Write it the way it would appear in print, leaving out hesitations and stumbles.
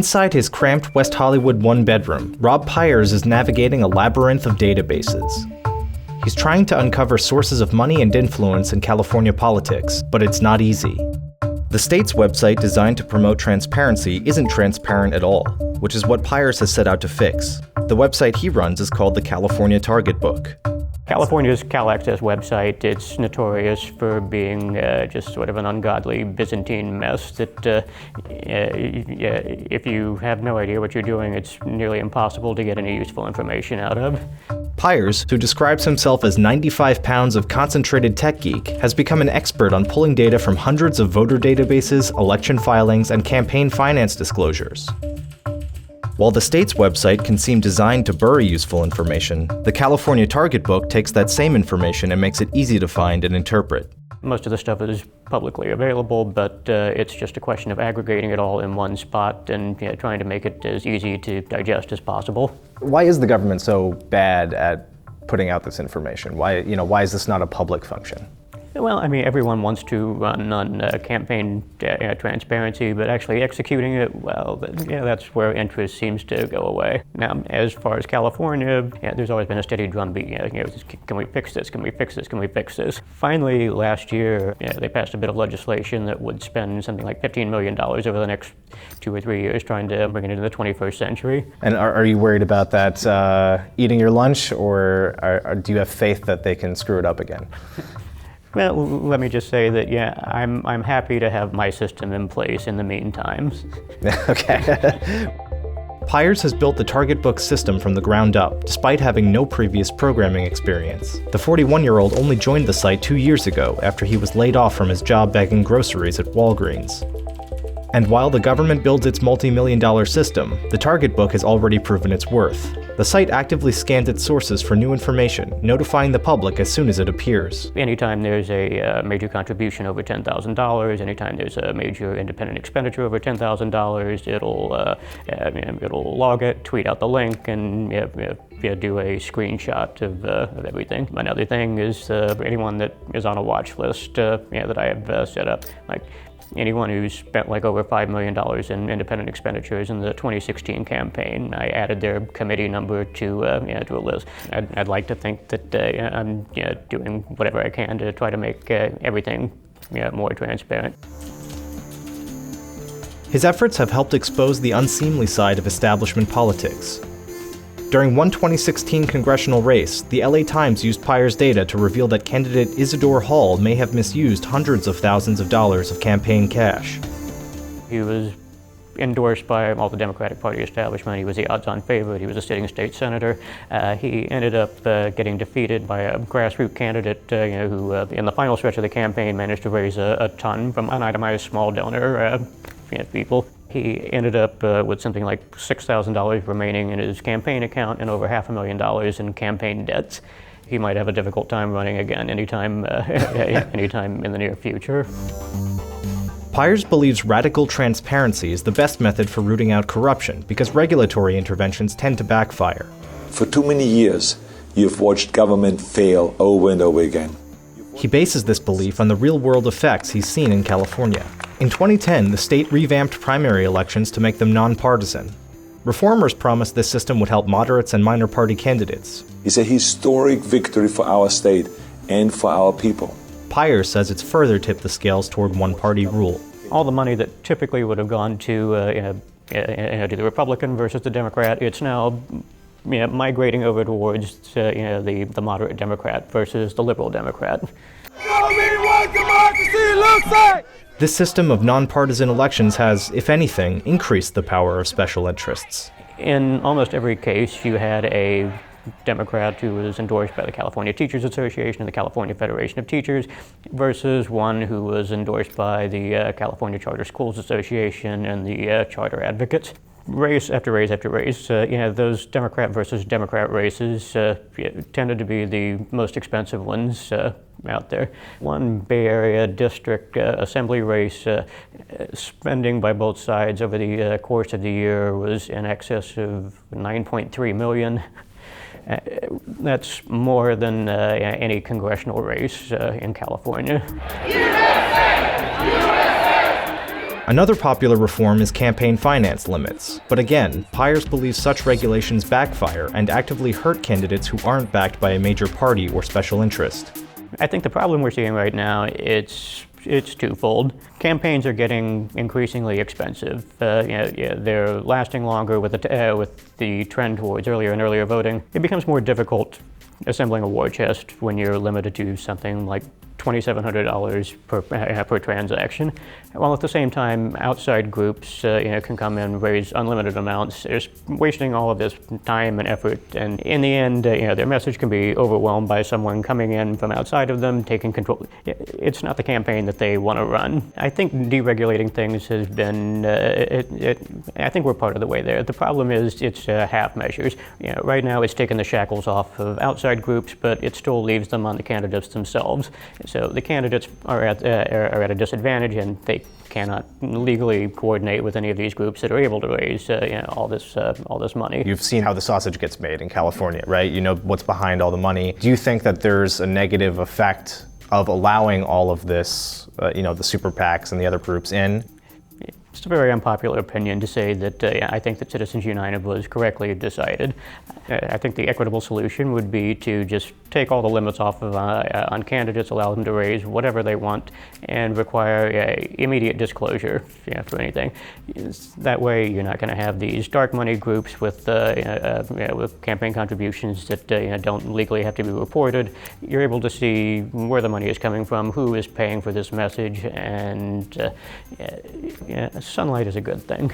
Inside his cramped West Hollywood one-bedroom, Rob Pyers is navigating a labyrinth of databases. He's trying to uncover sources of money and influence in California politics, but it's not easy. The state's website designed to promote transparency isn't transparent at all, which is what Pyers has set out to fix. The website he runs is called the California Target Book. California's CalAccess website, it's notorious for being just sort of an ungodly Byzantine mess that if you have no idea what you're doing, it's nearly impossible to get any useful information out of. Pyers, who describes himself as 95 pounds of concentrated tech geek, has become an expert on pulling data from hundreds of voter databases, election filings, and campaign finance disclosures. While the state's website can seem designed to bury useful information, the California Target Book takes that same information and makes it easy to find and interpret. Most of the stuff is publicly available, but it's just a question of aggregating it all in one spot and trying to make it as easy to digest as possible. Why is the government so bad at putting out this information? Why is this not a public function? Well, I mean, everyone wants to run on campaign transparency, but actually executing it, well, that's where interest seems to go away. Now, as far as California, there's always been a steady drumbeat. Can we fix this? Can we fix this? Can we fix this? Finally, last year, they passed a bit of legislation that would spend something like $15 million over the next 2 or 3 years trying to bring it into the 21st century. And are you worried about that eating your lunch, or do you have faith that they can screw it up again? Well, let me just say that, I'm happy to have my system in place in the meantime. Okay. Pyers has built the Target Book system from the ground up, despite having no previous programming experience. The 41-year-old only joined the site 2 years ago after he was laid off from his job bagging groceries at Walgreens. And while the government builds its multi-million-dollar system, the Target Book has already proven its worth. The site actively scans its sources for new information, notifying the public as soon as it appears. Anytime there's a major contribution over $10,000, anytime there's a major independent expenditure over $10,000, it'll log it, tweet out the link, and do a screenshot of everything. Another thing is anyone that is on a watch list that I have set up, like anyone who's spent like over $5 million in independent expenditures in the 2016 campaign, I added their committee number to a list. I'd like to think that I'm doing whatever I can to try to make everything more transparent. His efforts have helped expose the unseemly side of establishment politics. During one 2016 congressional race, the LA Times used Pyers' data to reveal that candidate Isidore Hall may have misused hundreds of thousands of dollars of campaign cash. He was endorsed by all the Democratic Party establishment. He was the odds-on favorite. He was a sitting state senator. He ended up getting defeated by a grassroots candidate who, in the final stretch of the campaign, managed to raise a ton from unitemized small donor people. He ended up with something like $6,000 remaining in his campaign account and over $500,000 in campaign debts. He might have a difficult time running again anytime in the near future. Pyers believes radical transparency is the best method for rooting out corruption because regulatory interventions tend to backfire. For too many years, you've watched government fail over and over again. He bases this belief on the real-world effects he's seen in California. In 2010, the state revamped primary elections to make them nonpartisan. Reformers promised this system would help moderates and minor party candidates. It's a historic victory for our state and for our people. Pyers says it's further tipped the scales toward one-party rule. All the money that typically would have gone to the Republican versus the Democrat, it's now migrating over towards the moderate Democrat versus the liberal Democrat. Show me what democracy looks like! This system of nonpartisan elections has, if anything, increased the power of special interests. In almost every case, you had a Democrat who was endorsed by the California Teachers Association and the California Federation of Teachers versus one who was endorsed by the California Charter Schools Association and the Charter Advocates. Race after race after race, those Democrat versus Democrat races tended to be the most expensive ones out there. One Bay Area district assembly race, spending by both sides over the course of the year was in excess of $9.3 million. That's more than any congressional race in California. USA! USA! Another popular reform is campaign finance limits, but again, Pyers believes such regulations backfire and actively hurt candidates who aren't backed by a major party or special interest. I think the problem we're seeing right now, it's twofold. Campaigns are getting increasingly expensive. They're lasting longer with the trend towards earlier and earlier voting. It becomes more difficult assembling a war chest when you're limited to something like $2,700 per transaction, while at the same time outside groups can come in and raise unlimited amounts, just wasting all of this time and effort, and in the end their message can be overwhelmed by someone coming in from outside of them, taking control. It's not the campaign that they want to run. I think deregulating things has been, I think we're part of the way there. The problem is it's half measures. Right now it's taken the shackles off of outside groups, but it still leaves them on the candidates themselves. So the candidates are at a disadvantage, and they cannot legally coordinate with any of these groups that are able to raise all this money. You've seen how the sausage gets made in California, right? You know what's behind all the money. Do you think that there's a negative effect of allowing all of this, the super PACs and the other groups in? It's a very unpopular opinion to say that I think that Citizens United was correctly decided. I think the equitable solution would be to just take all the limits off of on candidates, allow them to raise whatever they want, and require immediate disclosure for anything. That way, you're not going to have these dark money groups with campaign contributions that don't legally have to be reported. You're able to see where the money is coming from, who is paying for this message, and sunlight is a good thing.